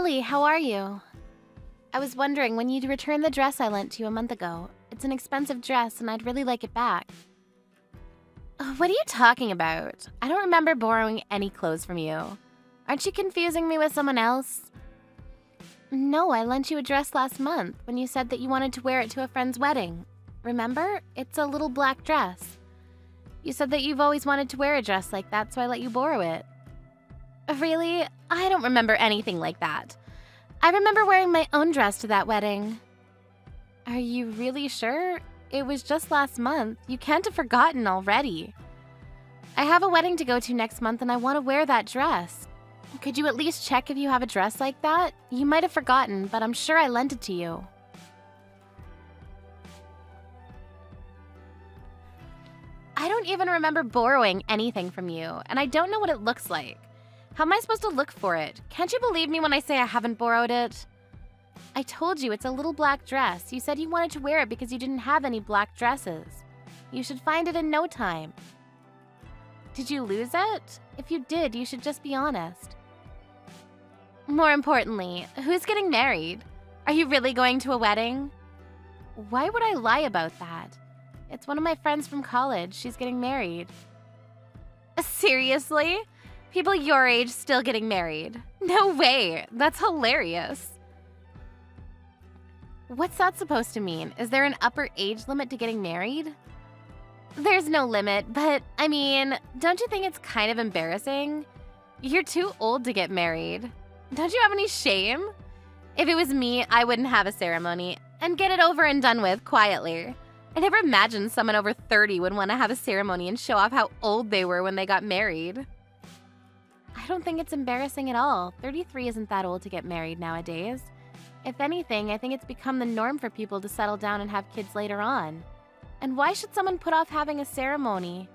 Lily, how are you? I was wondering when you'd return the dress I lent you a month ago. It's an expensive dress and I'd really like it back. What are you talking about? I don't remember borrowing any clothes from you. Aren't you confusing me with someone else? No, I lent you a dress last month when you said that you wanted to wear it to a friend's wedding. Remember? It's a little black dress. You said that you've always wanted to wear a dress like that, so I let you borrow it. Really? I don't remember anything like that. I remember wearing my own dress to that wedding. Are you really sure? It was just last month. You can't have forgotten already. I have a wedding to go to next month and I want to wear that dress. Could you at least check if you have a dress like that? You might have forgotten, but I'm sure I lent it to you. I don't even remember borrowing anything from you, and I don't know what it looks like. How am I supposed to look for it? Can't you believe me when I say I haven't borrowed it? I told you it's a little black dress. You said you wanted to wear it because you didn't have any black dresses. You should find it in no time. Did you lose it? If you did, you should just be honest. More importantly, who's getting married? Are you really going to a wedding? Why would I lie about that? It's one of my friends from college. She's getting married. Seriously? People your age still getting married? No way. That's hilarious. What's that supposed to mean? Is there an upper age limit to getting married? There's no limit, but I mean, don't you think it's kind of embarrassing? You're too old to get married. Don't you have any shame? If it was me, I wouldn't have a ceremony and get it over and done with quietly. I never imagined someone over 30 would want to have a ceremony and show off how old they were when they got married. I don't think it's embarrassing at all. 33 isn't that old to get married nowadays. If anything, I think it's become the norm for people to settle down and have kids later on. And why should someone put off having a ceremony?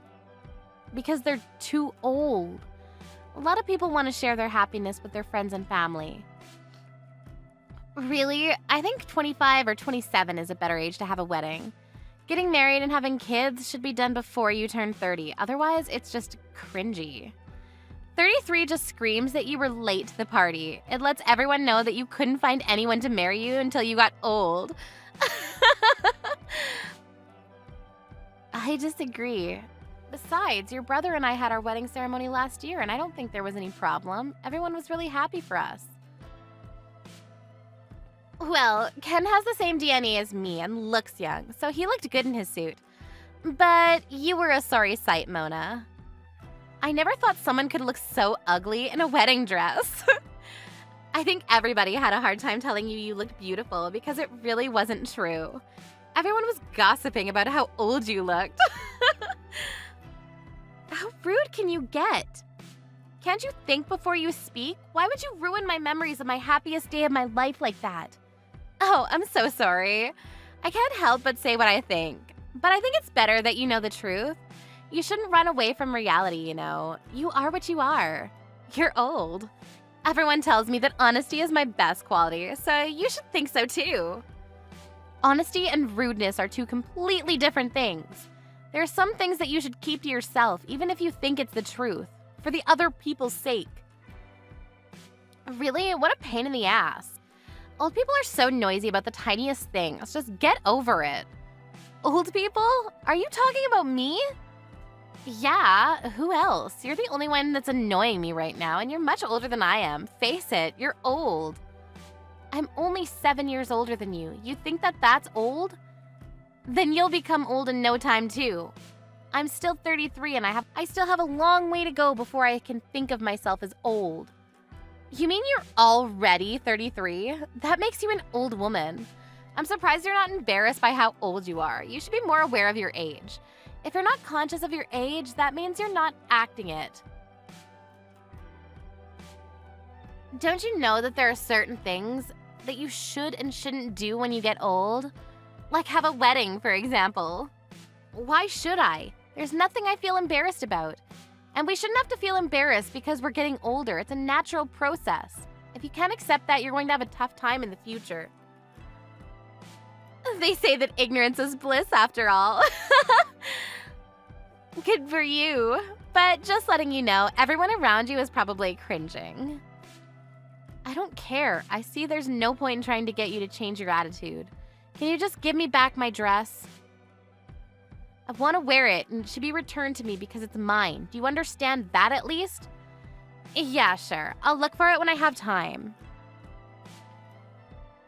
Because they're too old. A lot of people want to share their happiness with their friends and family. Really? I think 25 or 27 is a better age to have a wedding. Getting married and having kids should be done before you turn 30. Otherwise, it's just cringy. 33 just screams that you were late to the party. It lets everyone know that you couldn't find anyone to marry you until you got old. I disagree. Besides, your brother and I had our wedding ceremony last year, and I don't think there was any problem. Everyone was really happy for us. Well, Ken has the same DNA as me and looks young, so he looked good in his suit. But you were a sorry sight, Mona. I never thought someone could look so ugly in a wedding dress. I think everybody had a hard time telling you looked beautiful because it really wasn't true. Everyone was gossiping about how old you looked. How rude can you get? Can't you think before you speak? Why would you ruin my memories of my happiest day of my life like that? Oh, I'm so sorry. I can't help but say what I think. But I think it's better that you know the truth. You shouldn't run away from reality, you know. You are what you are. You're old. Everyone tells me that honesty is my best quality, so you should think so too. Honesty and rudeness are two completely different things. There are some things that you should keep to yourself, even if you think it's the truth, for the other people's sake. Really? What a pain in the ass. Old people are so noisy about the tiniest things. Just get over it. Old people? Are you talking about me? Yeah, who else? You're the only one that's annoying me right now, and you're much older than I am. Face it, you're old. I'm only 7 years older than you. You think that that's old? Then you'll become old in no time too. I'm still 33 and I still have a long way to go before I can think of myself as old. You mean you're already 33? That makes you an old woman. I'm surprised you're not embarrassed by how old you are. You should be more aware of your age. If you're not conscious of your age, that means you're not acting it. Don't you know that there are certain things that you should and shouldn't do when you get old? Like have a wedding, for example. Why should I? There's nothing I feel embarrassed about. And we shouldn't have to feel embarrassed because we're getting older. It's a natural process. If you can't accept that, you're going to have a tough time in the future. They say that ignorance is bliss after all. Good for you. But just letting you know, everyone around you is probably cringing. I don't care. I see there's no point in trying to get you to change your attitude. Can you just give me back my dress? I want to wear it, and it should be returned to me because it's mine. Do you understand that at least? Yeah, sure. I'll look for it when I have time.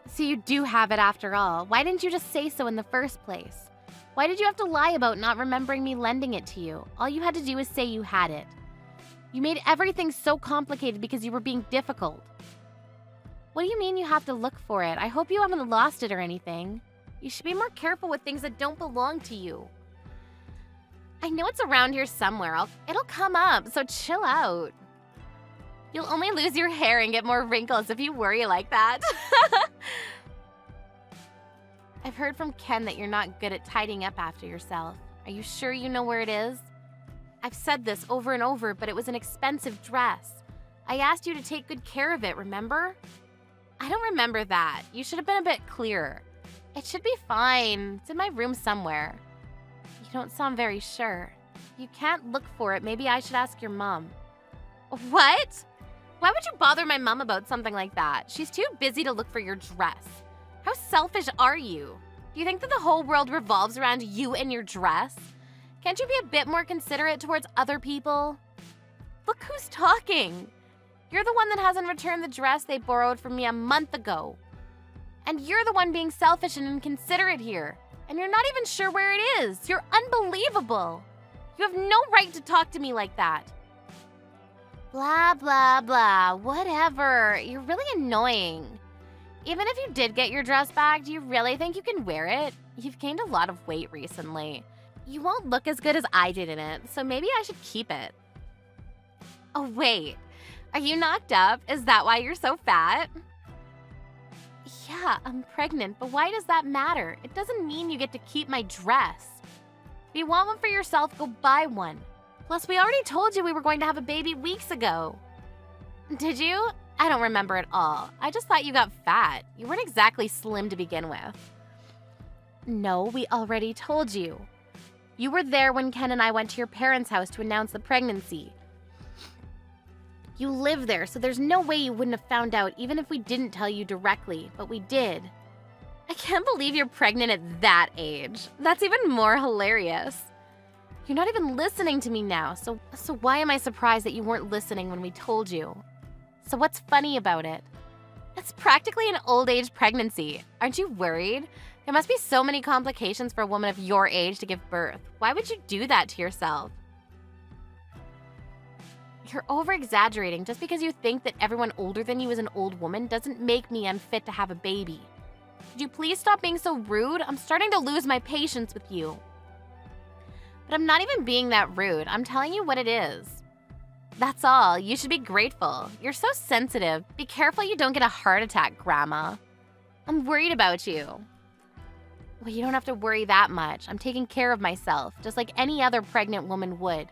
So you do have it after all. Why didn't you just say so in the first place? Why did you have to lie about not remembering me lending it to you? All you had to do was say you had it. You made everything so complicated because you were being difficult. What do you mean you have to look for it? I hope you haven't lost it or anything. You should be more careful with things that don't belong to you. I know it's around here somewhere. It'll come up, so chill out. You'll only lose your hair and get more wrinkles if you worry like that. I've heard from Ken that you're not good at tidying up after yourself. Are you sure you know where it is? I've said this over and over, but it was an expensive dress. I asked you to take good care of it, remember? I don't remember that. You should have been a bit clearer. It should be fine. It's in my room somewhere. You don't sound very sure. You can't look for it. Maybe I should ask your mom. What? Why would you bother my mom about something like that? She's too busy to look for your dress. How selfish are you? Do you think that the whole world revolves around you and your dress? Can't you be a bit more considerate towards other people? Look who's talking. You're the one that hasn't returned the dress they borrowed from me a month ago. And you're the one being selfish and inconsiderate here. And you're not even sure where it is. You're unbelievable. You have no right to talk to me like that. Blah, blah, blah. Whatever. You're really annoying. Even if you did get your dress back, do you really think you can wear it? You've gained a lot of weight recently. You won't look as good as I did in it, so maybe I should keep it. Oh, wait. Are you knocked up? Is that why you're so fat? Yeah, I'm pregnant, but why does that matter? It doesn't mean you get to keep my dress. If you want one for yourself, go buy one. Plus, we already told you we were going to have a baby weeks ago. Did you? I don't remember at all. I just thought you got fat. You weren't exactly slim to begin with. No, we already told you. You were there when Ken and I went to your parents' house to announce the pregnancy. You live there, so there's no way you wouldn't have found out even if we didn't tell you directly, but we did. I can't believe you're pregnant at that age. That's even more hilarious. You're not even listening to me now, so why am I surprised that you weren't listening when we told you? So what's funny about it? It's practically an old age pregnancy. Aren't you worried? There must be so many complications for a woman of your age to give birth. Why would you do that to yourself? You're over-exaggerating. Just because you think that everyone older than you is an old woman doesn't make me unfit to have a baby. Could you please stop being so rude? I'm starting to lose my patience with you. But I'm not even being that rude. I'm telling you what it is. That's all. You should be grateful. You're so sensitive. Be careful you don't get a heart attack, Grandma. I'm worried about you. Well, you don't have to worry that much. I'm taking care of myself, just like any other pregnant woman would.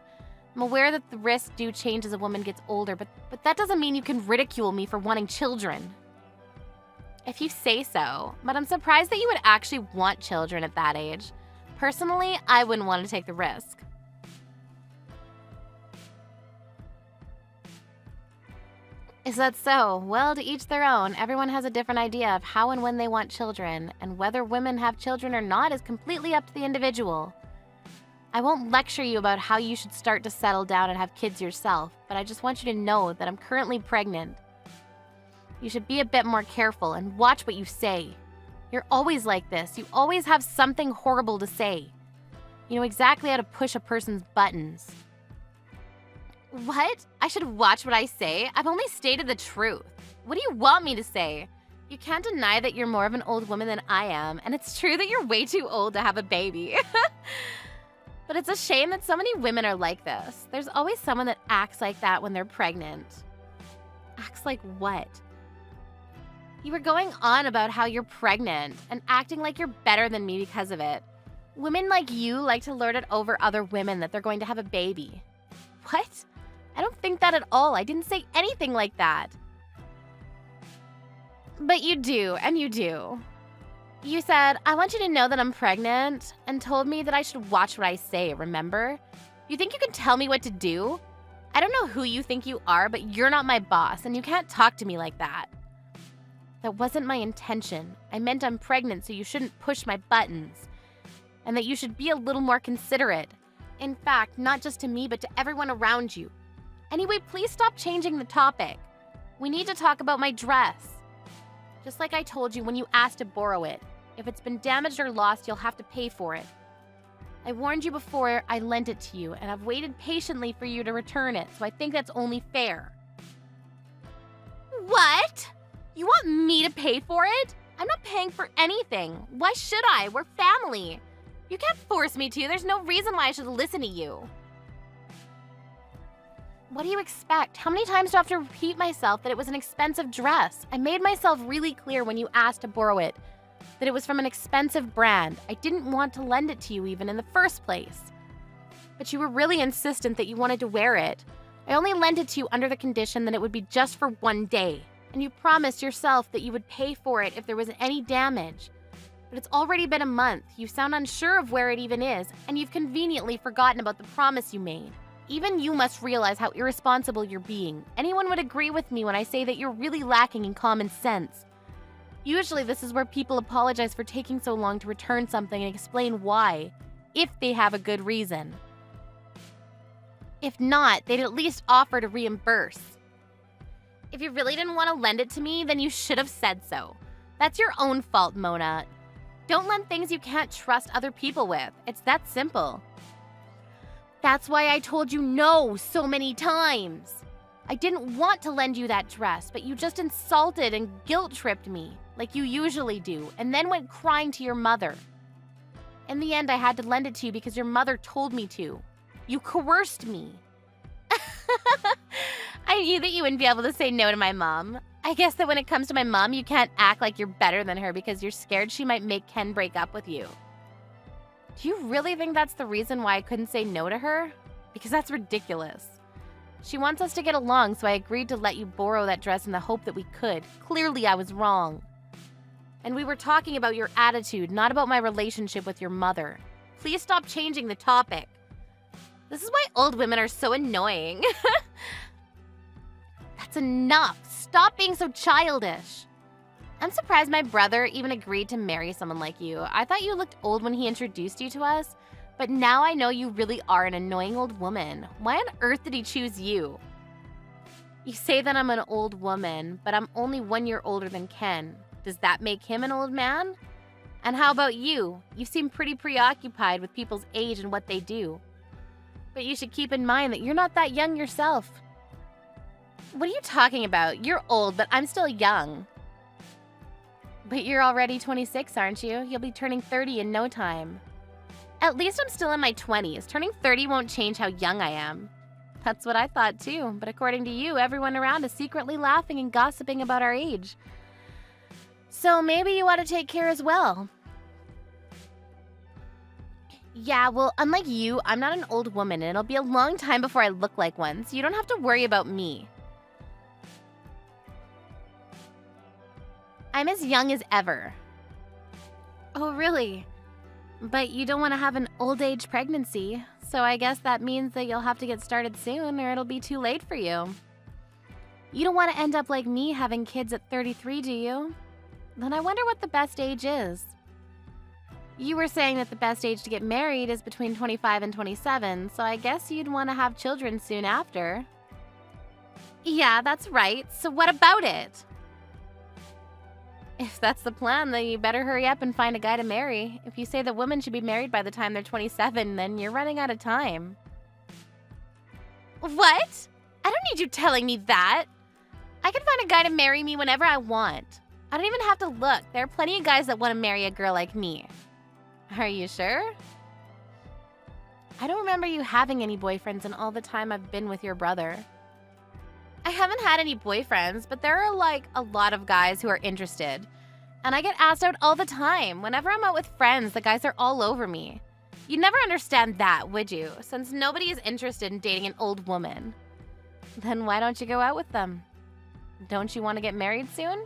I'm aware that the risks do change as a woman gets older, but that doesn't mean you can ridicule me for wanting children. If you say so, but I'm surprised that you would actually want children at that age. Personally, I wouldn't want to take the risk. Is that so? Well, to each their own. Everyone has a different idea of how and when they want children, and whether women have children or not is completely up to the individual. I won't lecture you about how you should start to settle down and have kids yourself, but I just want you to know that I'm currently pregnant. You should be a bit more careful and watch what you say. You're always like this. You always have something horrible to say. You know exactly how to push a person's buttons. What? I should watch what I say? I've only stated the truth. What do you want me to say? You can't deny that you're more of an old woman than I am, and it's true that you're way too old to have a baby. But it's a shame that so many women are like this. There's always someone that acts like that when they're pregnant. Acts like what? You were going on about how you're pregnant and acting like you're better than me because of it. Women like you like to lord it over other women that they're going to have a baby. What? I don't think that at all. I didn't say anything like that. But you do, and you do. You said, I want you to know that I'm pregnant, and told me that I should watch what I say, remember? You think you can tell me what to do? I don't know who you think you are, but you're not my boss, and you can't talk to me like that. That wasn't my intention. I meant I'm pregnant, so you shouldn't push my buttons. And that you should be a little more considerate. In fact, not just to me, but to everyone around you. Anyway, please stop changing the topic. We need to talk about my dress. Just like I told you when you asked to borrow it. If it's been damaged or lost, you'll have to pay for it. I warned you before I lent it to you, and I've waited patiently for you to return it, so I think that's only fair. What? You want me to pay for it? I'm not paying for anything. Why should I? We're family. You can't force me to. There's no reason why I should listen to you. What do you expect? How many times do I have to repeat myself that it was an expensive dress? I made myself really clear when you asked to borrow it that it was from an expensive brand. I didn't want to lend it to you even in the first place. But you were really insistent that you wanted to wear it. I only lent it to you under the condition that it would be just for one day. And you promised yourself that you would pay for it if there was any damage. But it's already been a month. You sound unsure of where it even is, and you've conveniently forgotten about the promise you made. Even you must realize how irresponsible you're being. Anyone would agree with me when I say that you're really lacking in common sense. Usually this is where people apologize for taking so long to return something and explain why, if they have a good reason. If not, they'd at least offer to reimburse. If you really didn't want to lend it to me, then you should have said so. That's your own fault, Mona. Don't lend things you can't trust other people with. It's that simple. That's why I told you no so many times. I didn't want to lend you that dress, but you just insulted and guilt-tripped me, like you usually do, and then went crying to your mother. In the end, I had to lend it to you because your mother told me to. You coerced me. I knew that you wouldn't be able to say no to my mom. I guess that when it comes to my mom, you can't act like you're better than her because you're scared she might make Ken break up with you. Do you really think that's the reason why I couldn't say no to her? Because that's ridiculous. She wants us to get along, so I agreed to let you borrow that dress in the hope that we could. Clearly, I was wrong. And we were talking about your attitude, not about my relationship with your mother. Please stop changing the topic. This is why old women are so annoying. That's enough. Stop being so childish. I'm surprised my brother even agreed to marry someone like you. I thought you looked old when he introduced you to us, but now I know you really are an annoying old woman. Why on earth did he choose you? You say that I'm an old woman, but I'm only 1 year older than Ken. Does that make him an old man? And how about you? You seem pretty preoccupied with people's age and what they do. But you should keep in mind that you're not that young yourself. What are you talking about? You're old, but I'm still young. But you're already 26, aren't you? You'll be turning 30 in no time. At least I'm still in my 20s. Turning 30 won't change how young I am. That's what I thought too, but according to you, everyone around is secretly laughing and gossiping about our age. So maybe you ought to take care as well. Yeah, well, unlike you, I'm not an old woman, and it'll be a long time before I look like one, so you don't have to worry about me. I'm as young as ever. Oh, really? But you don't want to have an old age pregnancy, so I guess that means that you'll have to get started soon or it'll be too late for you. You don't want to end up like me having kids at 33, do you? Then I wonder what the best age is. You were saying that the best age to get married is between 25 and 27, so I guess you'd want to have children soon after. Yeah, that's right. So what about it? If that's the plan, then you better hurry up and find a guy to marry. If you say that women should be married by the time they're 27, then you're running out of time. What? I don't need you telling me that. I can find a guy to marry me whenever I want. I don't even have to look. There are plenty of guys that want to marry a girl like me. Are you sure? I don't remember you having any boyfriends in all the time I've been with your brother. I haven't had any boyfriends, but there are like a lot of guys who are interested. And I get asked out all the time. Whenever I'm out with friends, the guys are all over me. You'd never understand that, would you? Since nobody is interested in dating an old woman. Then why don't you go out with them? Don't you want to get married soon?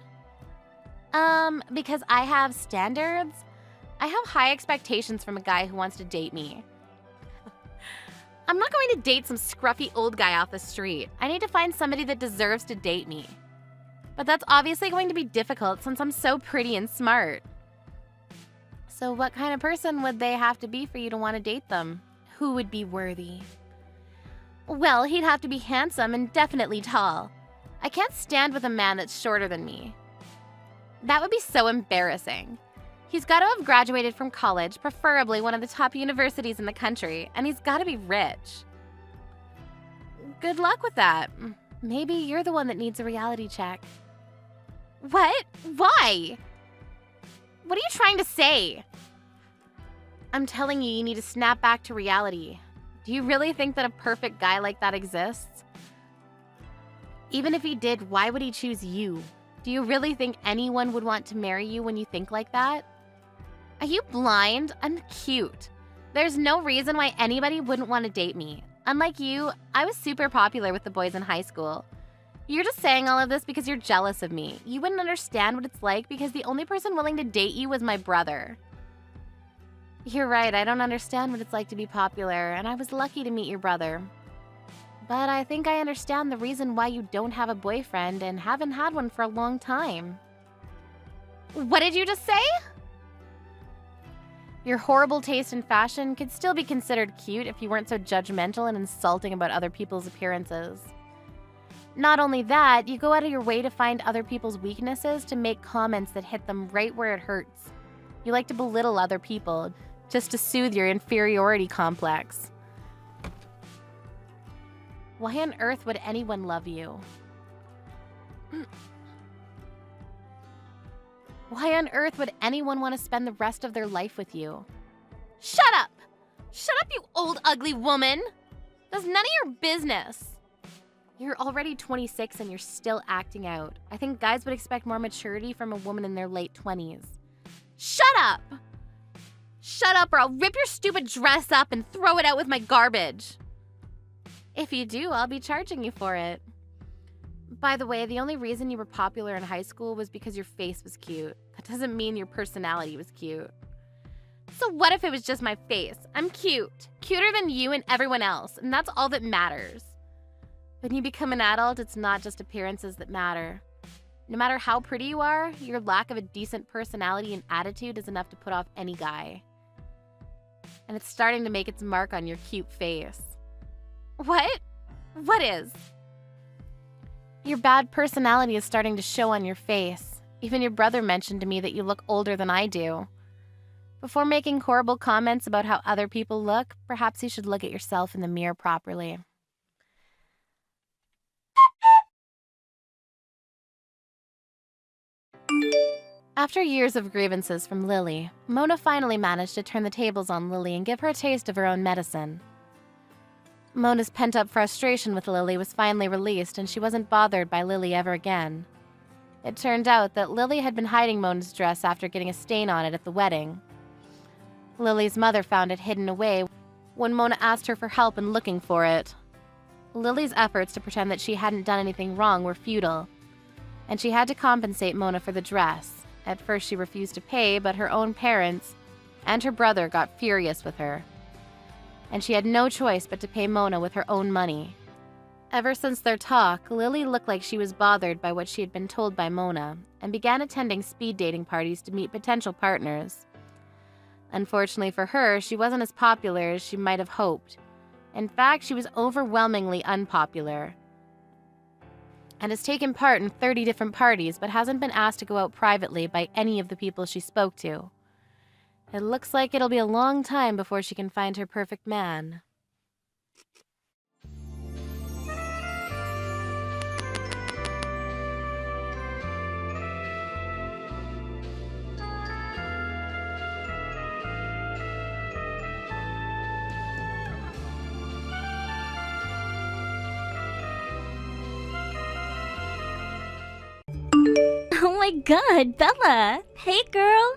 Because I have standards. I have high expectations from a guy who wants to date me. I'm not going to date some scruffy old guy off the street. I need to find somebody that deserves to date me. But that's obviously going to be difficult since I'm so pretty and smart. So what kind of person would they have to be for you to want to date them? Who would be worthy? Well, he'd have to be handsome and definitely tall. I can't stand with a man that's shorter than me. That would be so embarrassing. He's got to have graduated from college, preferably one of the top universities in the country, and he's got to be rich. Good luck with that. Maybe you're the one that needs a reality check. What? Why? What are you trying to say? I'm telling you, you need to snap back to reality. Do you really think that a perfect guy like that exists? Even if he did, why would he choose you? Do you really think anyone would want to marry you when you think like that? Are you blind? I'm cute. There's no reason why anybody wouldn't want to date me. Unlike you, I was super popular with the boys in high school. You're just saying all of this because you're jealous of me. You wouldn't understand what it's like because the only person willing to date you was my brother. You're right, I don't understand what it's like to be popular, and I was lucky to meet your brother. But I think I understand the reason why you don't have a boyfriend and haven't had one for a long time. What did you just say? Your horrible taste in fashion could still be considered cute if you weren't so judgmental and insulting about other people's appearances. Not only that, you go out of your way to find other people's weaknesses to make comments that hit them right where it hurts. You like to belittle other people just to soothe your inferiority complex. Why on earth would anyone love you? Why on earth would anyone want to spend the rest of their life with you? Shut up! Shut up, you old ugly woman! That's none of your business. You're already 26 and you're still acting out. I think guys would expect more maturity from a woman in their late 20s. Shut up! Shut up or I'll rip your stupid dress up and throw it out with my garbage. If you do, I'll be charging you for it. By the way, the only reason you were popular in high school was because your face was cute. That doesn't mean your personality was cute. So what if it was just my face? I'm cute. Cuter than you and everyone else, and that's all that matters. When you become an adult, it's not just appearances that matter. No matter how pretty you are, your lack of a decent personality and attitude is enough to put off any guy. And it's starting to make its mark on your cute face. What? What is? Your bad personality is starting to show on your face. Even your brother mentioned to me that you look older than I do. Before making horrible comments about how other people look, perhaps you should look at yourself in the mirror properly. After years of grievances from Lily, Mona finally managed to turn the tables on Lily and give her a taste of her own medicine. Mona's pent-up frustration with Lily was finally released, and she wasn't bothered by Lily ever again. It turned out that Lily had been hiding Mona's dress after getting a stain on it at the wedding. Lily's mother found it hidden away when Mona asked her for help in looking for it. Lily's efforts to pretend that she hadn't done anything wrong were futile, and she had to compensate Mona for the dress. At first she refused to pay, but her own parents and her brother got furious with her, and she had no choice but to pay Mona with her own money. Ever since their talk, Lily looked like she was bothered by what she had been told by Mona, and began attending speed dating parties to meet potential partners. Unfortunately for her, she wasn't as popular as she might have hoped. In fact, she was overwhelmingly unpopular, and has taken part in 30 different parties but hasn't been asked to go out privately by any of the people she spoke to. It looks like it'll be a long time before she can find her perfect man. Oh my god, Bella! Hey girl!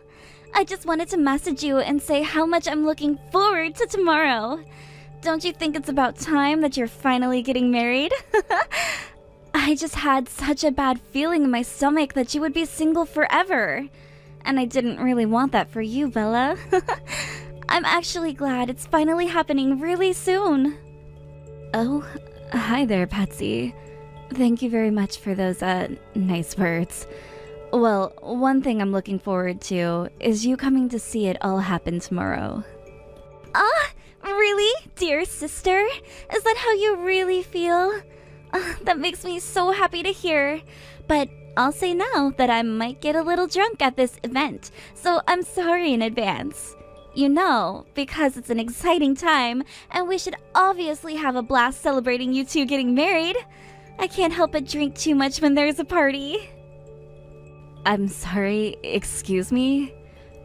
I just wanted to message you and say how much I'm looking forward to tomorrow. Don't you think it's about time that you're finally getting married? I just had such a bad feeling in my stomach that you would be single forever. And I didn't really want that for you, Bella. I'm actually glad it's finally happening really soon. Oh, hi there, Patsy. Thank you very much for those, nice words. Well, one thing I'm looking forward to is you coming to see it all happen tomorrow. Ah, really? Dear sister? Is that how you really feel? That makes me so happy to hear. But I'll say now that I might get a little drunk at this event, so I'm sorry in advance. You know, because it's an exciting time, and we should obviously have a blast celebrating you two getting married. I can't help but drink too much when there's a party. I'm sorry, excuse me?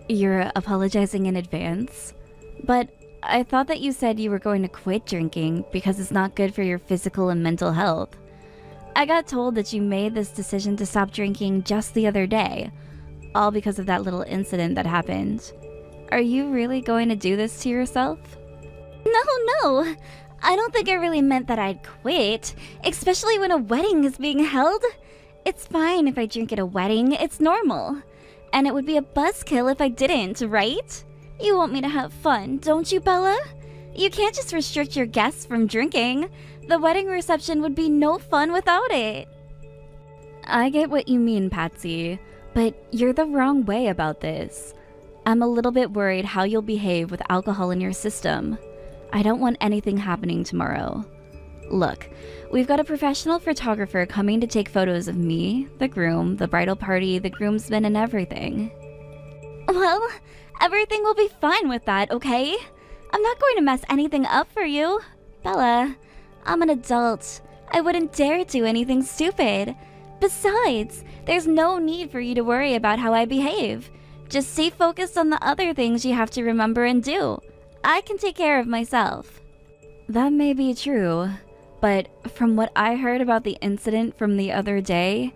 You're apologizing in advance? But I thought that you said you were going to quit drinking because it's not good for your physical and mental health. I got told that you made this decision to stop drinking just the other day, all because of that little incident that happened. Are you really going to do this to yourself? No. I don't think I really meant that I'd quit, especially when a wedding is being held. It's fine if I drink at a wedding, it's normal. And it would be a buzzkill if I didn't, right? You want me to have fun, don't you, Bella? You can't just restrict your guests from drinking. The wedding reception would be no fun without it. I get what you mean, Patsy, but you're the wrong way about this. I'm a little bit worried how you'll behave with alcohol in your system. I don't want anything happening tomorrow. Look, we've got a professional photographer coming to take photos of me, the groom, the bridal party, the groomsmen, and everything. Well, everything will be fine with that, okay? I'm not going to mess anything up for you. Bella, I'm an adult. I wouldn't dare do anything stupid. Besides, there's no need for you to worry about how I behave. Just stay focused on the other things you have to remember and do. I can take care of myself. That may be true, but from what I heard about the incident from the other day,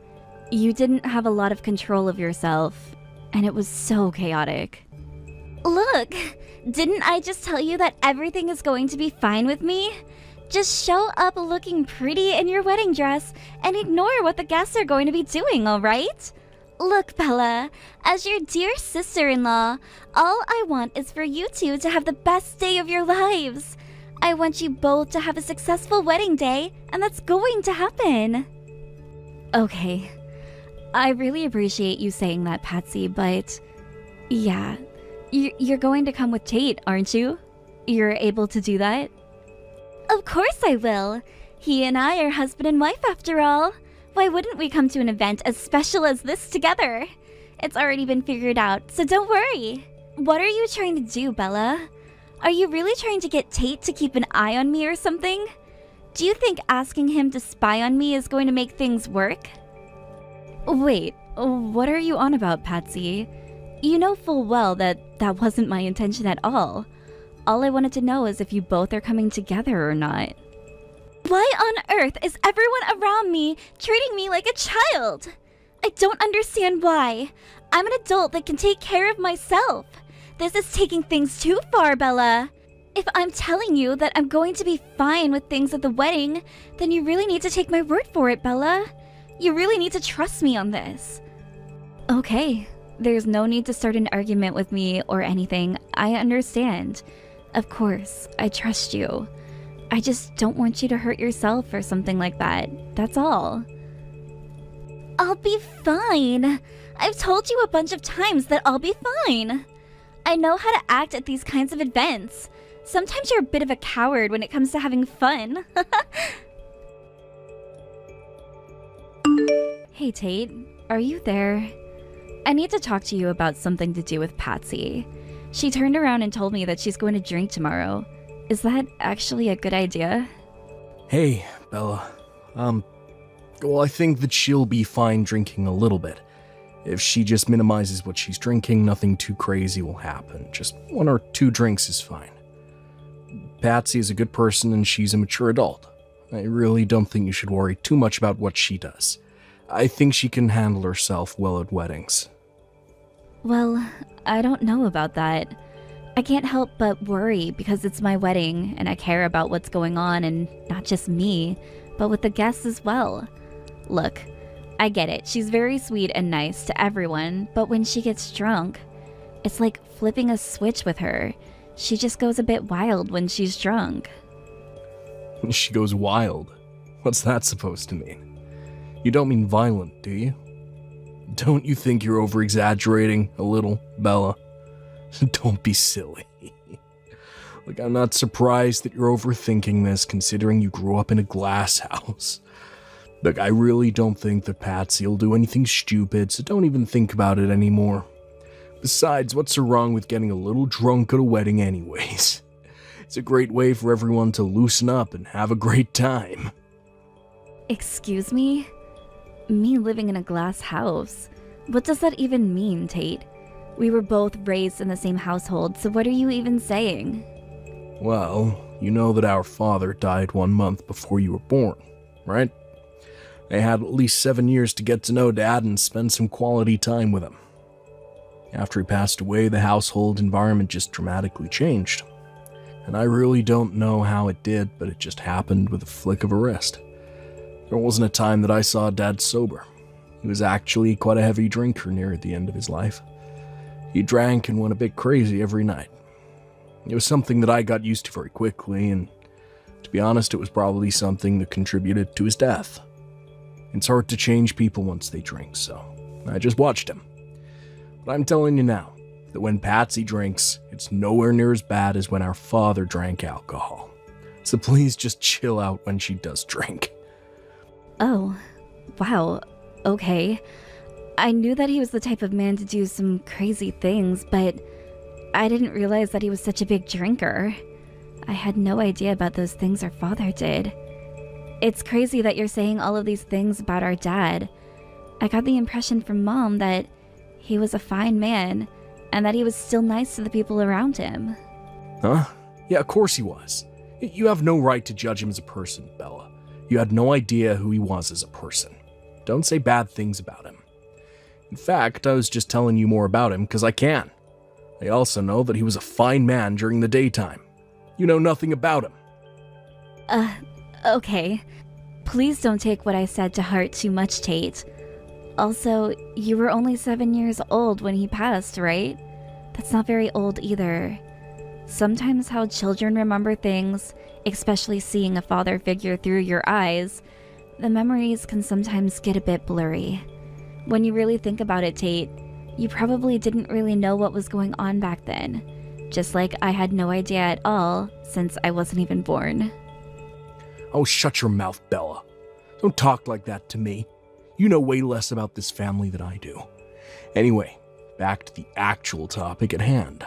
you didn't have a lot of control of yourself, and it was so chaotic. Look, didn't I just tell you that everything is going to be fine with me? Just show up looking pretty in your wedding dress and ignore what the guests are going to be doing, alright? Look, Bella, as your dear sister-in-law, all I want is for you two to have the best day of your lives. I want you both to have a successful wedding day, and that's going to happen. Okay, I really appreciate you saying that, Patsy, but yeah, you're going to come with Tate, aren't you? You're able to do that? Of course I will. He and I are husband and wife after all. Why wouldn't we come to an event as special as this together? It's already been figured out, so don't worry. What are you trying to do, Bella? Are you really trying to get Tate to keep an eye on me or something? Do you think asking him to spy on me is going to make things work? Wait, what are you on about, Patsy? You know full well that that wasn't my intention at all. All I wanted to know is if you both are coming together or not. Why on earth is everyone around me treating me like a child? I don't understand why. I'm an adult that can take care of myself. This is taking things too far, Bella. If I'm telling you that I'm going to be fine with things at the wedding, then you really need to take my word for it, Bella. You really need to trust me on this. Okay, there's no need to start an argument with me or anything. I understand. Of course, I trust you. I just don't want you to hurt yourself or something like that. That's all. I'll be fine. I've told you a bunch of times that I'll be fine. I know how to act at these kinds of events. Sometimes you're a bit of a coward when it comes to having fun. Hey Tate, are you there? I need to talk to you about something to do with Patsy. She turned around and told me that she's going to drink tomorrow. Is that actually a good idea? Hey, Bella. Well, I think that she'll be fine drinking a little bit. If she just minimizes what she's drinking, nothing too crazy will happen. Just 1 or 2 drinks is fine. Patsy is a good person and she's a mature adult. I really don't think you should worry too much about what she does. I think she can handle herself well at weddings. Well, I don't know about that. I can't help but worry because it's my wedding and I care about what's going on, and not just me, but with the guests as well. Look, I get it. She's very sweet and nice to everyone, but when she gets drunk, it's like flipping a switch with her. She just goes a bit wild when she's drunk. She goes wild. What's that supposed to mean? You don't mean violent, do you? Don't you think you're over-exaggerating a little, Bella? Don't be silly. Look, I'm not surprised that you're overthinking this, considering you grew up in a glass house. Look, I really don't think that Patsy will do anything stupid, so don't even think about it anymore. Besides, what's so wrong with getting a little drunk at a wedding anyways? It's a great way for everyone to loosen up and have a great time. Excuse me? Me living in a glass house? What does that even mean, Tate? We were both raised in the same household, so what are you even saying? Well, you know that our father died 1 month before you were born, right? I had at least 7 years to get to know Dad and spend some quality time with him. After he passed away, the household environment just dramatically changed. And I really don't know how it did, but it just happened with a flick of a wrist. There wasn't a time that I saw Dad sober. He was actually quite a heavy drinker near the end of his life. He drank and went a bit crazy every night. It was something that I got used to very quickly, and to be honest, it was probably something that contributed to his death. It's hard to change people once they drink, so I just watched him. But I'm telling you now, that when Patsy drinks, it's nowhere near as bad as when our father drank alcohol. So please just chill out when she does drink. Oh, wow, okay. I knew that he was the type of man to do some crazy things, but I didn't realize that he was such a big drinker. I had no idea about those things our father did. It's crazy that you're saying all of these things about our dad. I got the impression from Mom that he was a fine man, and that he was still nice to the people around him. Huh? Yeah, of course he was. You have no right to judge him as a person, Bella. You had no idea who he was as a person. Don't say bad things about him. In fact, I was just telling you more about him because I can. I also know that he was a fine man during the daytime. You know nothing about him. Okay. Please don't take what I said to heart too much, Tate. Also, you were only 7 years old when he passed, right? That's not very old either. Sometimes how children remember things, especially seeing a father figure through your eyes, the memories can sometimes get a bit blurry. When you really think about it, Tate, you probably didn't really know what was going on back then. Just like I had no idea at all, since I wasn't even born. Oh, shut your mouth, Bella. Don't talk like that to me. You know way less about this family than I do. Anyway, back to the actual topic at hand.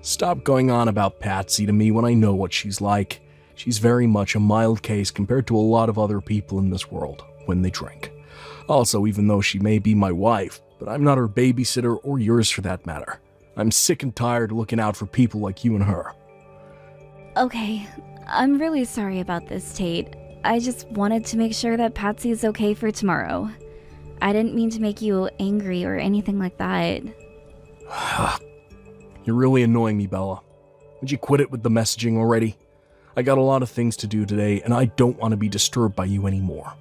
Stop going on about Patsy to me when I know what she's like. She's very much a mild case compared to a lot of other people in this world when they drink. Also, even though she may be my wife, but I'm not her babysitter or yours for that matter. I'm sick and tired of looking out for people like you and her. Okay, I'm really sorry about this, Tate. I just wanted to make sure that Patsy's okay for tomorrow. I didn't mean to make you angry or anything like that. You're really annoying me, Bella. Would you quit it with the messaging already? I got a lot of things to do today, and I don't want to be disturbed by you anymore.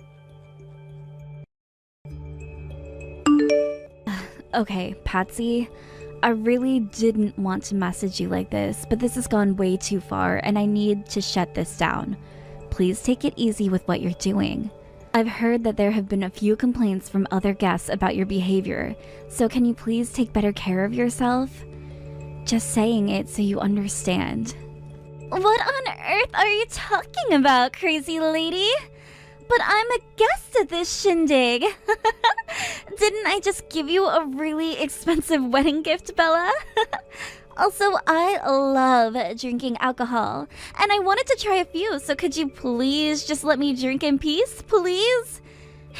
Okay, Patsy, I really didn't want to message you like this, but this has gone way too far, and I need to shut this down. Please take it easy with what you're doing. I've heard that there have been a few complaints from other guests about your behavior, so can you please take better care of yourself? Just saying it so you understand. What on earth are you talking about, crazy lady? But I'm a guest at this shindig. Didn't I just give you a really expensive wedding gift, Bella? Also, I love drinking alcohol, and I wanted to try a few, so could you please just let me drink in peace, please?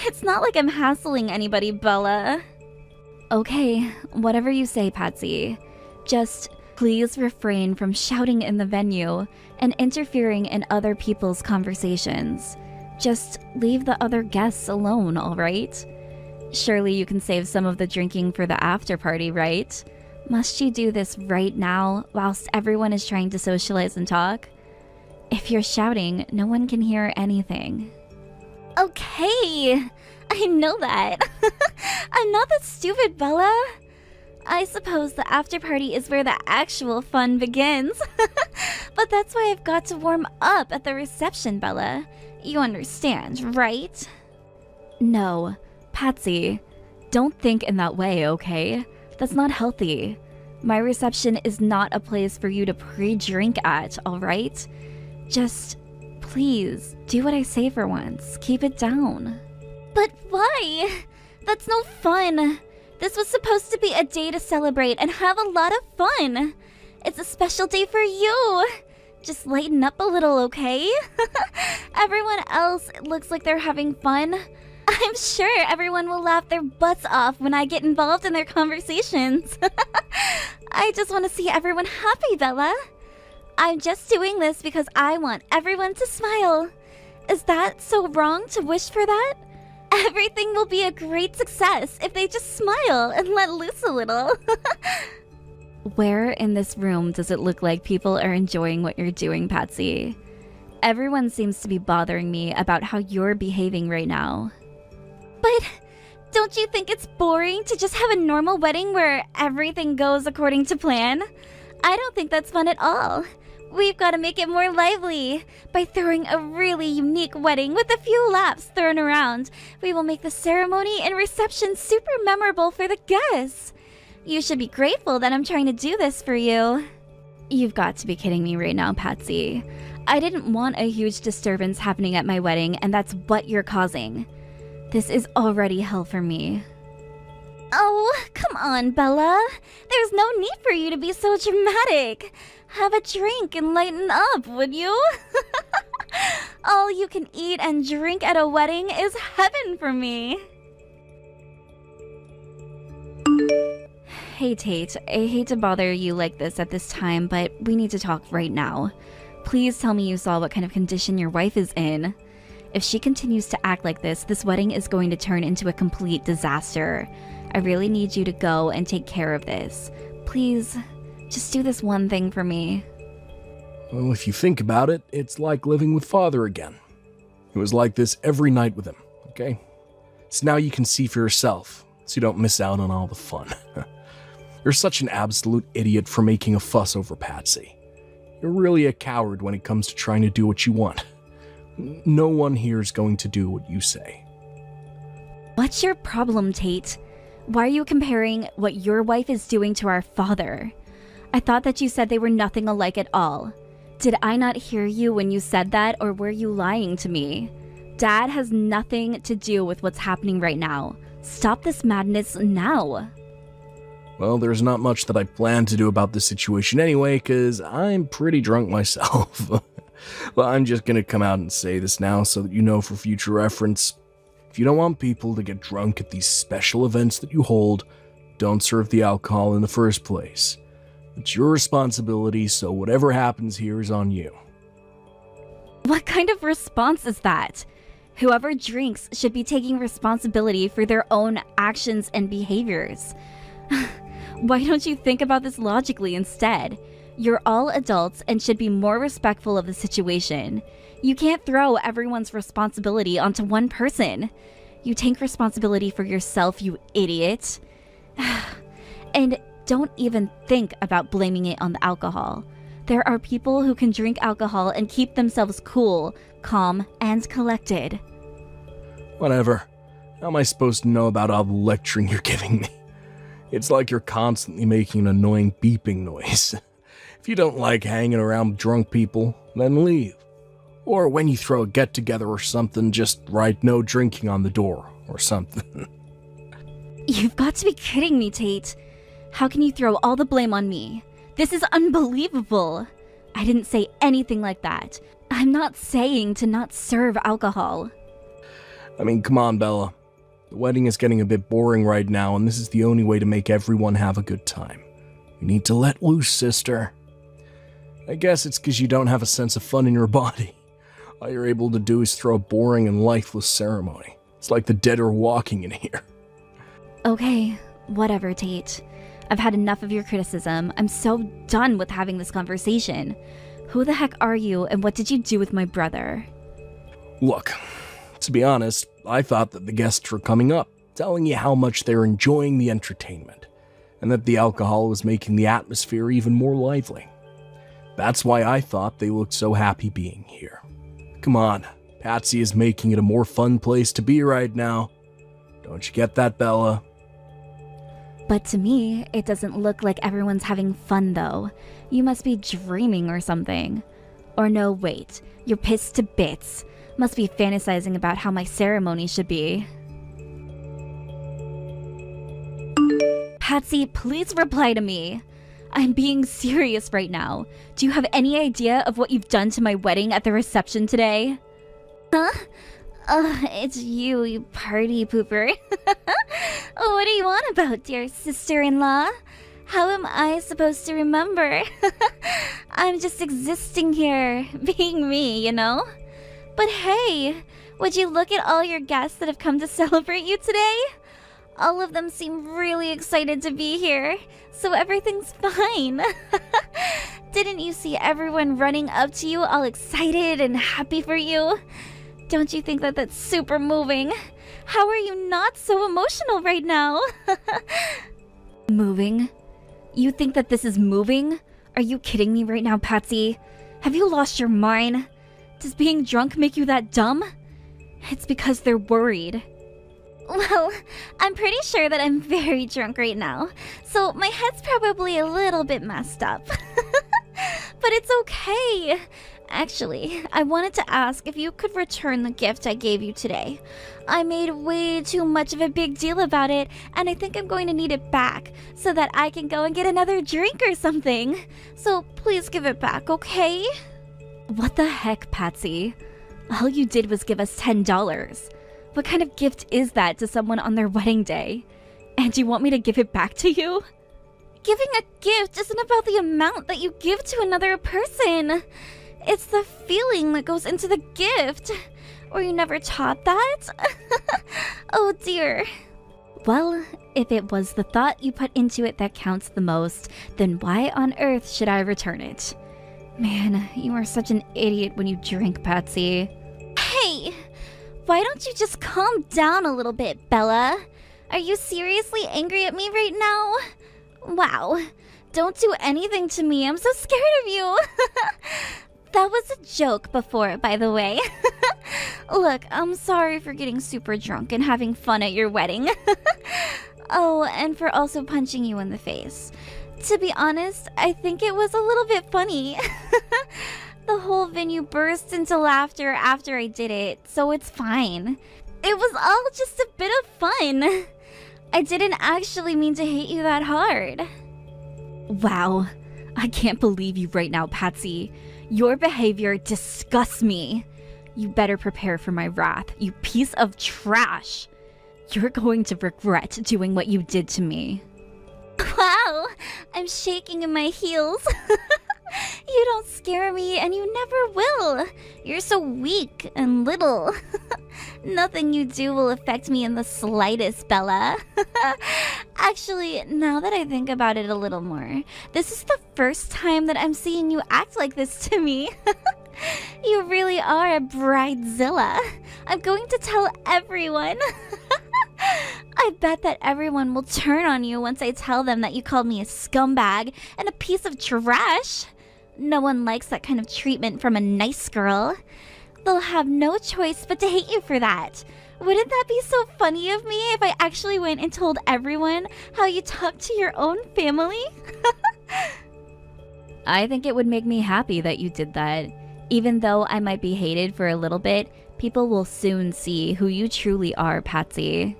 It's not like I'm hassling anybody, Bella. Okay, whatever you say, Patsy. Just please refrain from shouting in the venue and interfering in other people's conversations. Just leave the other guests alone, alright? Surely you can save some of the drinking for the after party, right? Must you do this right now, whilst everyone is trying to socialize and talk? If you're shouting, no one can hear anything. Okay, I know that. I'm not that stupid, Bella. I suppose the after party is where the actual fun begins. But that's why I've got to warm up at the reception, Bella. You understand, right? No, Patsy, don't think in that way, okay? That's not healthy. My reception is not a place for you to pre-drink at, alright? Just, please, do what I say for once. Keep it down. But why? That's no fun. This was supposed to be a day to celebrate and have a lot of fun. It's a special day for you. Just lighten up a little, okay? Everyone else looks like they're having fun. I'm sure everyone will laugh their butts off when I get involved in their conversations. I just want to see everyone happy, Bella. I'm just doing this because I want everyone to smile. Is that so wrong to wish for that? Everything will be a great success if they just smile and let loose a little. Where in this room does it look like people are enjoying what you're doing, Patsy? Everyone seems to be bothering me about how you're behaving right now. But don't you think it's boring to just have a normal wedding where everything goes according to plan? I don't think that's fun at all. We've got to make it more lively. By throwing a really unique wedding with a few laughs thrown around, we will make the ceremony and reception super memorable for the guests. You should be grateful that I'm trying to do this for you. You've got to be kidding me right now, Patsy. I didn't want a huge disturbance happening at my wedding, and that's what you're causing. This is already hell for me. Oh, come on, Bella. There's no need for you to be so dramatic. Have a drink and lighten up, would you? All you can eat and drink at a wedding is heaven for me. Hey, Tate. I hate to bother you like this at this time, but we need to talk right now. Please tell me you saw what kind of condition your wife is in. If she continues to act like this wedding is going to turn into a complete disaster. I really need you to go and take care of this. Please, just do this one thing for me. Well, if you think about it, it's like living with Father again. It was like this every night with him, okay? So now you can see for yourself, so you don't miss out on all the fun. You're such an absolute idiot for making a fuss over Patsy. You're really a coward when it comes to trying to do what you want. No one here is going to do what you say. What's your problem, Tate? Why are you comparing what your wife is doing to our father? I thought that you said they were nothing alike at all. Did I not hear you when you said that, or were you lying to me? Dad has nothing to do with what's happening right now. Stop this madness now. Well, there's not much that I plan to do about this situation anyway, because I'm pretty drunk myself. Well, I'm just gonna come out and say this now so that you know for future reference. If you don't want people to get drunk at these special events that you hold, don't serve the alcohol in the first place. It's your responsibility, so whatever happens here is on you. What kind of response is that? Whoever drinks should be taking responsibility for their own actions and behaviors. Why don't you think about this logically instead? You're all adults and should be more respectful of the situation. You can't throw everyone's responsibility onto one person. You take responsibility for yourself, you idiot. And don't even think about blaming it on the alcohol. There are people who can drink alcohol and keep themselves cool, calm, and collected. Whatever. How am I supposed to know about all the lecturing you're giving me? It's like you're constantly making an annoying beeping noise. If you don't like hanging around drunk people, then leave. Or when you throw a get-together or something, just write no drinking on the door or something. You've got to be kidding me, Tate. How can you throw all the blame on me? This is unbelievable. I didn't say anything like that. I'm not saying to not serve alcohol. I mean, come on, Bella. The wedding is getting a bit boring right now, and this is the only way to make everyone have a good time. You need to let loose, sister. I guess it's because you don't have a sense of fun in your body. All you're able to do is throw a boring and lifeless ceremony. It's like the dead are walking in here. Okay, whatever, Tate. I've had enough of your criticism. I'm so done with having this conversation. Who the heck are you, and what did you do with my brother? Look, to be honest, I thought that the guests were coming up, telling you how much they're enjoying the entertainment. and that the alcohol was making the atmosphere even more lively. That's why I thought they looked so happy being here. Come on, Patsy is making it a more fun place to be right now. Don't you get that, Bella? But to me, it doesn't look like everyone's having fun though. You must be dreaming or something. Or no, wait, you're pissed to bits. Must be fantasizing about how my ceremony should be. Patsy, please reply to me. I'm being serious right now. Do you have any idea of what you've done to my wedding at the reception today? Huh? It's you, you party pooper. What do you want about, dear sister-in-law? How am I supposed to remember? I'm just existing here, being me, you know? But hey, would you look at all your guests that have come to celebrate you today? All of them seem really excited to be here, so everything's fine. Didn't you see everyone running up to you all excited and happy for you? Don't you think that that's super moving? How are you not so emotional right now? Moving? You think that this is moving? Are you kidding me right now, Patsy? Have you lost your mind? Does being drunk make you that dumb? It's because they're worried. Well, I'm pretty sure that I'm very drunk right now, so my head's probably a little bit messed up. But it's okay. Actually, I wanted to ask if you could return the gift I gave you today. I made way too much of a big deal about it, and I think I'm going to need it back so that I can go and get another drink or something. So please give it back, okay? What the heck, Patsy? All you did was give us $10. What kind of gift is that to someone on their wedding day? And you want me to give it back to you? Giving a gift isn't about the amount that you give to another person. It's the feeling that goes into the gift. Were you never taught that? Oh dear. Well, if it was the thought you put into it that counts the most, then why on earth should I return it? Man, you are such an idiot when you drink, Patsy. Hey! Why don't you just calm down a little bit, Bella? Are you seriously angry at me right now? Wow. Don't do anything to me. I'm so scared of you. That was a joke before, by the way. Look, I'm sorry for getting super drunk and having fun at your wedding. Oh, and for also punching you in the face. To be honest, I think it was a little bit funny. The whole venue burst into laughter after I did it, so it's fine. It was all just a bit of fun. I didn't actually mean to hit you that hard. Wow, I can't believe you right now, Patsy. Your behavior disgusts me. You better prepare for my wrath, you piece of trash. You're going to regret doing what you did to me. Wow, I'm shaking in my heels. You don't scare me, and you never will. You're so weak and little. Nothing you do will affect me in the slightest, Bella. Actually, now that I think about it a little more, this is the first time that I'm seeing you act like this to me. You really are a bridezilla. I'm going to tell everyone. I bet that everyone will turn on you once I tell them that you called me a scumbag and a piece of trash. No one likes that kind of treatment from a nice girl. They'll have no choice but to hate you for that. Wouldn't that be so funny of me if I actually went and told everyone how you talk to your own family? I think it would make me happy that you did that. Even though I might be hated for a little bit, people will soon see who you truly are, Patsy.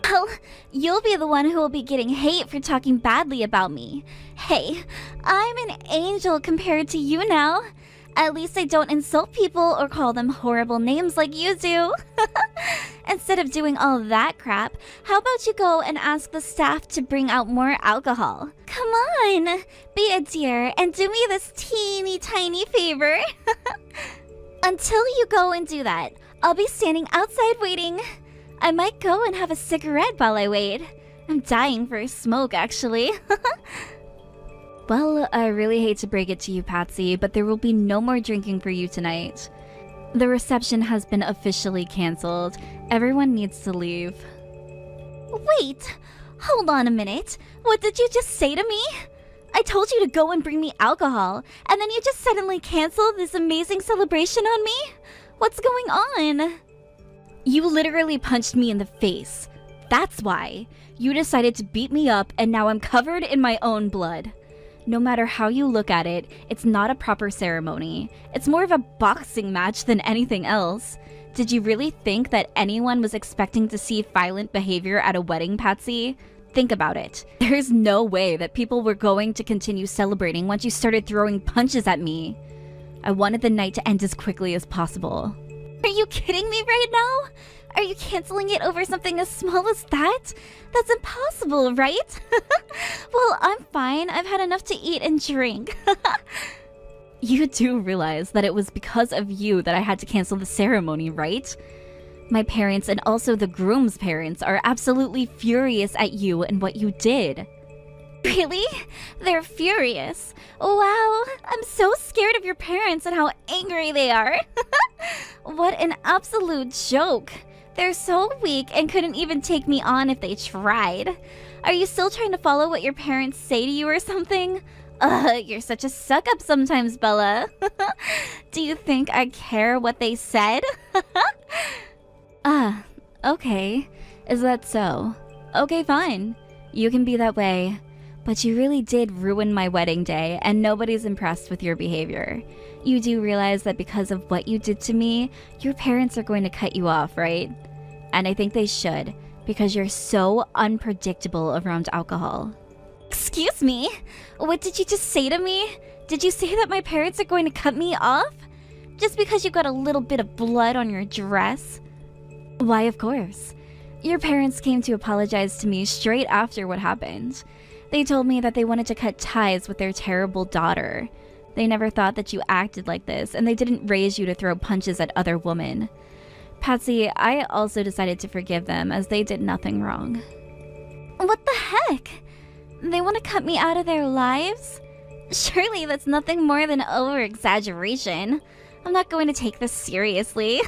Well, you'll be the one who will be getting hate for talking badly about me. Hey, I'm an angel compared to you now. At least I don't insult people or call them horrible names like you do. Instead of doing all that crap, how about you go and ask the staff to bring out more alcohol? Come on, be a dear and do me this teeny tiny favor. Until you go and do that, I'll be standing outside waiting. I might go and have a cigarette while I wait. I'm dying for a smoke, actually. Well, I really hate to break it to you, Patsy, but there will be no more drinking for you tonight. The reception has been officially canceled. Everyone needs to leave. Wait! Hold on a minute. What did you just say to me? I told you to go and bring me alcohol, and then you just suddenly canceled this amazing celebration on me? What's going on? You literally punched me in the face. That's why. You decided to beat me up, and now I'm covered in my own blood. No matter how you look at it, it's not a proper ceremony. It's more of a boxing match than anything else. Did you really think that anyone was expecting to see violent behavior at a wedding, Patsy? Think about it. There's no way that people were going to continue celebrating once you started throwing punches at me. I wanted the night to end as quickly as possible. Are you kidding me right now? Are you canceling it over something as small as that? That's impossible, right? Well, I'm fine. I've had enough to eat and drink. You do realize that it was because of you that I had to cancel the ceremony, right? My parents and also the groom's parents are absolutely furious at you and what you did. Really? They're furious? Wow, I'm so scared of your parents and how angry they are. What an absolute joke. They're so weak and couldn't even take me on if they tried. Are you still trying to follow what your parents say to you or something? You're such a suck-up sometimes, Bella. Do you think I care what they said? Okay. Is that so? Okay, fine. You can be that way. But you really did ruin my wedding day, and nobody's impressed with your behavior. You do realize that because of what you did to me, your parents are going to cut you off, right? And I think they should, because you're so unpredictable around alcohol. Excuse me? What did you just say to me? Did you say that my parents are going to cut me off? Just because you got a little bit of blood on your dress? Why, of course. Your parents came to apologize to me straight after what happened. They told me that they wanted to cut ties with their terrible daughter. They never thought that you acted like this, and they didn't raise you to throw punches at other women. Patsy, I also decided to forgive them as they did nothing wrong. What the heck? They want to cut me out of their lives? Surely that's nothing more than over-exaggeration. I'm not going to take this seriously.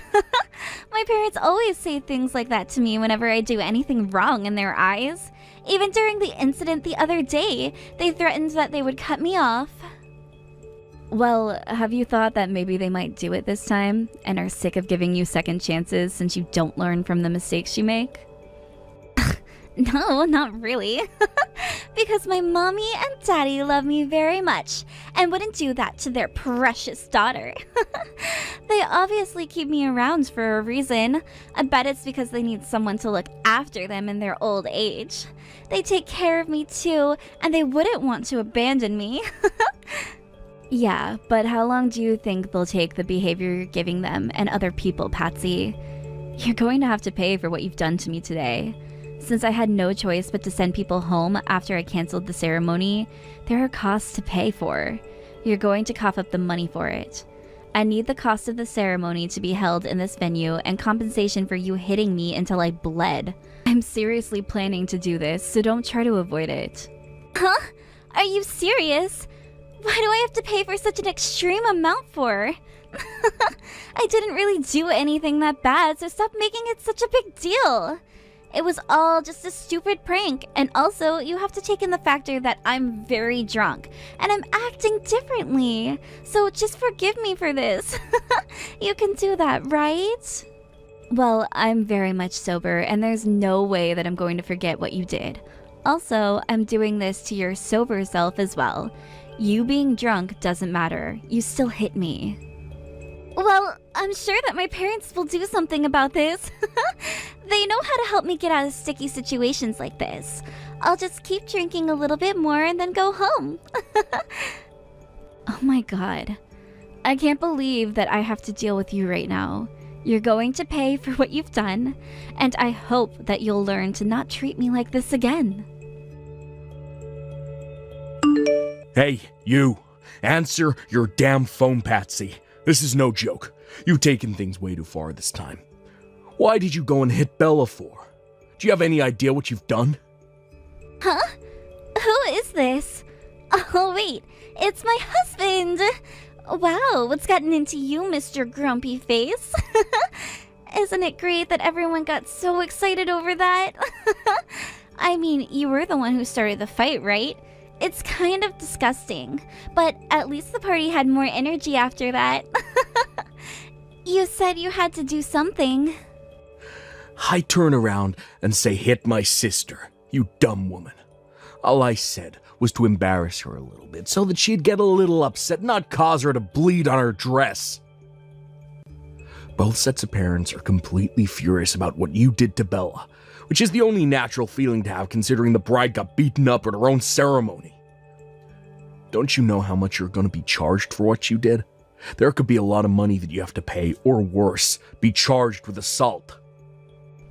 My parents always say things like that to me whenever I do anything wrong in their eyes. Even during the incident the other day, they threatened that they would cut me off. Well, have you thought that maybe they might do it this time and are sick of giving you second chances since you don't learn from the mistakes you make? No, not really. Because my mommy and daddy love me very much and wouldn't do that to their precious daughter. They obviously keep me around for a reason. I bet it's because they need someone to look after them in their old age. They take care of me too, and they wouldn't want to abandon me. Yeah, but how long do you think they'll take the behavior you're giving them and other people, Patsy? You're going to have to pay for what you've done to me today. Since I had no choice but to send people home after I canceled the ceremony, there are costs to pay for. You're going to cough up the money for it. I need the cost of the ceremony to be held in this venue and compensation for you hitting me until I bled. I'm seriously planning to do this, so don't try to avoid it. Huh? Are you serious? Why do I have to pay for such an extreme amount for? I didn't really do anything that bad, so stop making it such a big deal. It was all just a stupid prank, and also you have to take in the factor that I'm very drunk, and I'm acting differently. So just forgive me for this. You can do that, right? Well, I'm very much sober, and there's no way that I'm going to forget what you did. Also, I'm doing this to your sober self as well. You being drunk doesn't matter. You still hit me. Well, I'm sure that my parents will do something about this. They know how to help me get out of sticky situations like this. I'll just keep drinking a little bit more and then go home. Oh my god. I can't believe that I have to deal with you right now. You're going to pay for what you've done, and I hope that you'll learn to not treat me like this again. Hey, you. Answer your damn phone, Patsy. This is no joke. You've taken things way too far this time. Why did you go and hit Bella for? Do you have any idea what you've done? Huh? Who is this? Oh wait, it's my husband! Wow, what's gotten into you, Mr. Grumpy Face? Isn't it great that everyone got so excited over that? I mean, you were the one who started the fight, right? It's kind of disgusting, but at least the party had more energy after that. You said you had to do something. I turn around and say, hit my sister, you dumb woman. All I said was to embarrass her a little bit so that she'd get a little upset, not cause her to bleed on her dress. Both sets of parents are completely furious about what you did to Bella, which is the only natural feeling to have considering the bride got beaten up at her own ceremony. Don't you know how much you're going to be charged for what you did? There could be a lot of money that you have to pay, or worse, be charged with assault.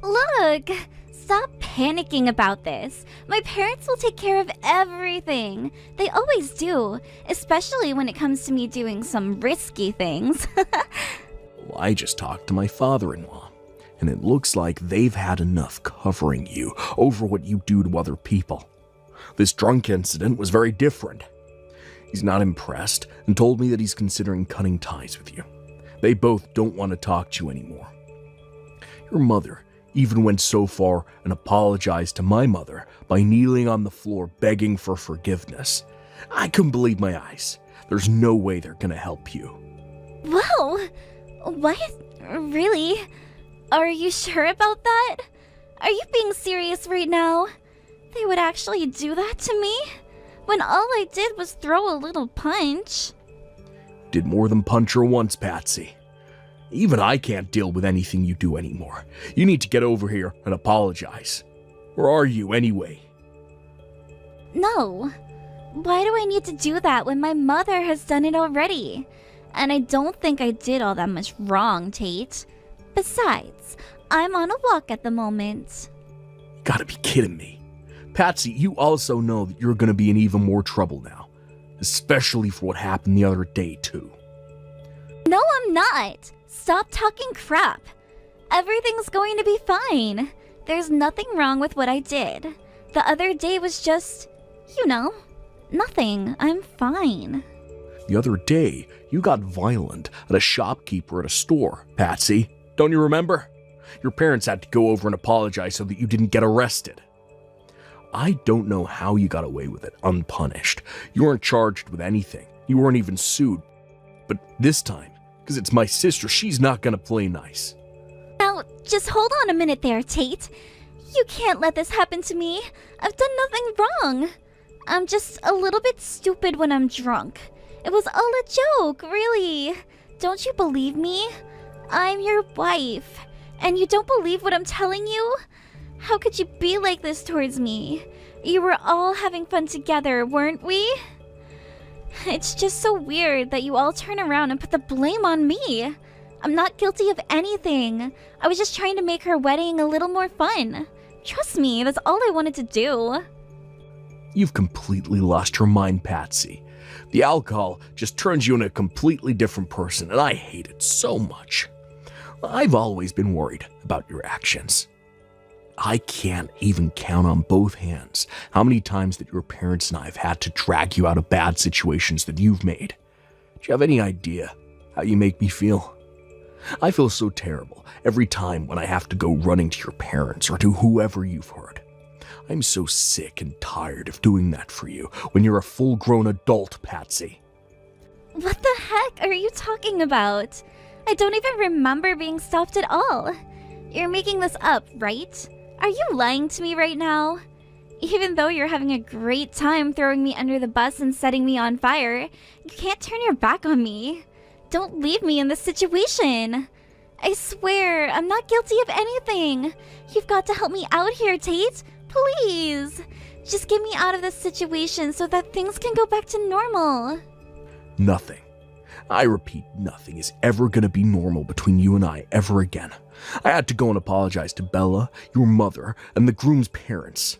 Look, stop panicking about this. My parents will take care of everything. They always do, especially when it comes to me doing some risky things. Well, I just talked to my father-in-law, and it looks like they've had enough covering you over what you do to other people. This drunk incident was very different. He's not impressed and told me that he's considering cutting ties with you. They both don't want to talk to you anymore. Your mother even went so far and apologized to my mother by kneeling on the floor begging for forgiveness. I couldn't believe my eyes. There's no way they're gonna help you. Whoa! What? Really? Are you sure about that? Are you being serious right now? They would actually do that to me? When all I did was throw a little punch. Did more than punch her once, Patsy. Even I can't deal with anything you do anymore. You need to get over here and apologize. Where are you, anyway? No. Why do I need to do that when my mother has done it already? And I don't think I did all that much wrong, Tate. Besides, I'm on a walk at the moment. You gotta be kidding me. Patsy, you also know that you're gonna be in even more trouble now. Especially for what happened the other day, too. No, I'm not. Stop talking crap. Everything's going to be fine. There's nothing wrong with what I did. The other day was just, nothing. I'm fine. The other day, you got violent at a shopkeeper at a store, Patsy. Don't you remember? Your parents had to go over and apologize so that you didn't get arrested. I don't know how you got away with it unpunished. You weren't charged with anything. You weren't even sued. But this time, because it's my sister, she's not gonna play nice. Now, just hold on a minute there, Tate. You can't let this happen to me. I've done nothing wrong. I'm just a little bit stupid when I'm drunk. It was all a joke, really. Don't you believe me? I'm your wife, and you don't believe what I'm telling you? How could you be like this towards me? You were all having fun together, weren't we? It's just so weird that you all turn around and put the blame on me. I'm not guilty of anything. I was just trying to make her wedding a little more fun. Trust me, that's all I wanted to do. You've completely lost your mind, Patsy. The alcohol just turns you into a completely different person, and I hate it so much. I've always been worried about your actions. I can't even count on both hands how many times that your parents and I have had to drag you out of bad situations that you've made. Do you have any idea how you make me feel? I feel so terrible every time when I have to go running to your parents or to whoever you've hurt. I'm so sick and tired of doing that for you when you're a full-grown adult, Patsy. What the heck are you talking about? I don't even remember being stopped at all. You're making this up, right? Are you lying to me right now? Even though you're having a great time throwing me under the bus and setting me on fire, you can't turn your back on me. Don't leave me in this situation. I swear, I'm not guilty of anything. You've got to help me out here, Tate. Please. Just get me out of this situation so that things can go back to normal. Nothing. I repeat, nothing is ever gonna be normal between you and I ever again. I had to go and apologize to Bella, your mother, and the groom's parents.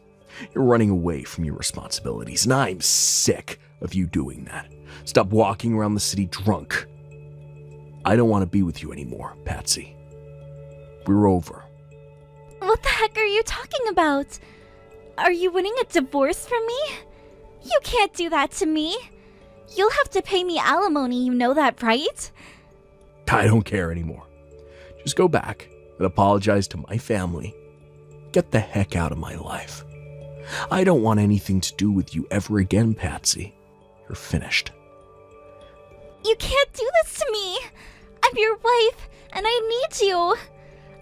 You're running away from your responsibilities, and I'm sick of you doing that. Stop walking around the city drunk. I don't want to be with you anymore, Patsy. We're over. What the heck are you talking about? Are you winning a divorce from me? You can't do that to me. You'll have to pay me alimony, you know that, right? I don't care anymore. Just go back and apologize to my family. Get the heck out of my life. I don't want anything to do with you ever again, Patsy. You're finished. You can't do this to me! I'm your wife, and I need you!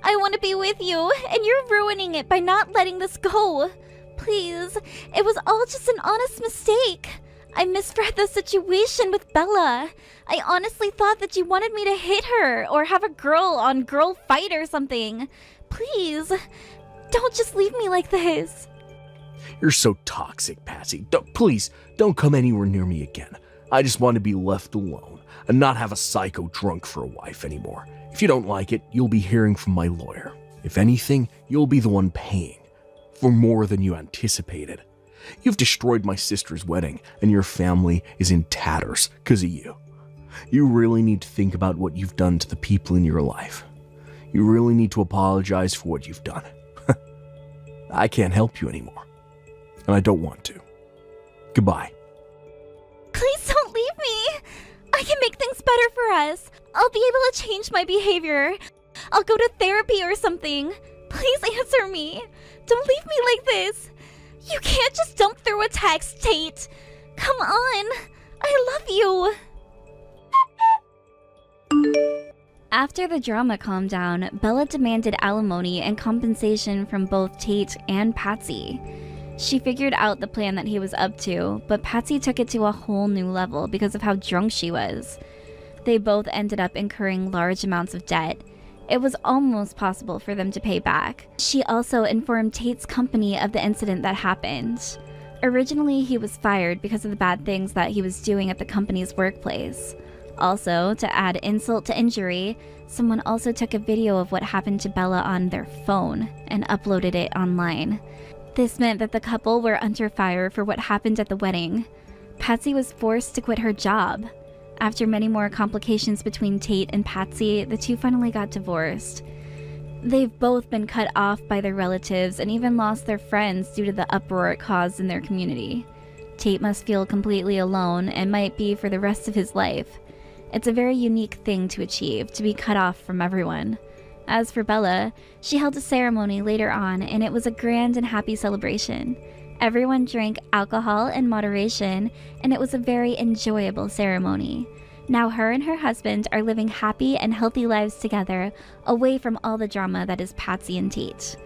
I want to be with you, and you're ruining it by not letting this go! Please, it was all just an honest mistake. I misread the situation with Bella. I honestly thought that you wanted me to hit her or have a girl-on-girl fight or something. Please, don't just leave me like this. You're so toxic, Patsy. Please, don't come anywhere near me again. I just want to be left alone and not have a psycho drunk for a wife anymore. If you don't like it, you'll be hearing from my lawyer. If anything, you'll be the one paying for more than you anticipated. You've destroyed my sister's wedding, and your family is in tatters because of you. You really need to think about what you've done to the people in your life. You really need to apologize for what you've done. I can't help you anymore, and I don't want to. Goodbye. Please don't leave me. I can make things better for us. I'll be able to change my behavior. I'll go to therapy or something. Please answer me. Don't leave me like this. You can't just dump through a text, Tate. Come on. I love you. After the drama calmed down, Bella demanded alimony and compensation from both Tate and Patsy. She figured out the plan that he was up to, but Patsy took it to a whole new level because of how drunk she was. They both ended up incurring large amounts of debt. It was almost possible for them to pay back. She also informed Tate's company of the incident that happened. Originally, he was fired because of the bad things that he was doing at the company's workplace. Also, to add insult to injury, someone also took a video of what happened to Bella on their phone and uploaded it online. This meant that the couple were under fire for what happened at the wedding. Patsy was forced to quit her job. After many more complications between Tate and Patsy, the two finally got divorced. They've both been cut off by their relatives and even lost their friends due to the uproar it caused in their community. Tate must feel completely alone and might be for the rest of his life. It's a very unique thing to achieve, to be cut off from everyone. As for Bella, she held a ceremony later on, and it was a grand and happy celebration. Everyone drank alcohol in moderation, and it was a very enjoyable ceremony. Now her and her husband are living happy and healthy lives together, away from all the drama that is Patsy and Tate.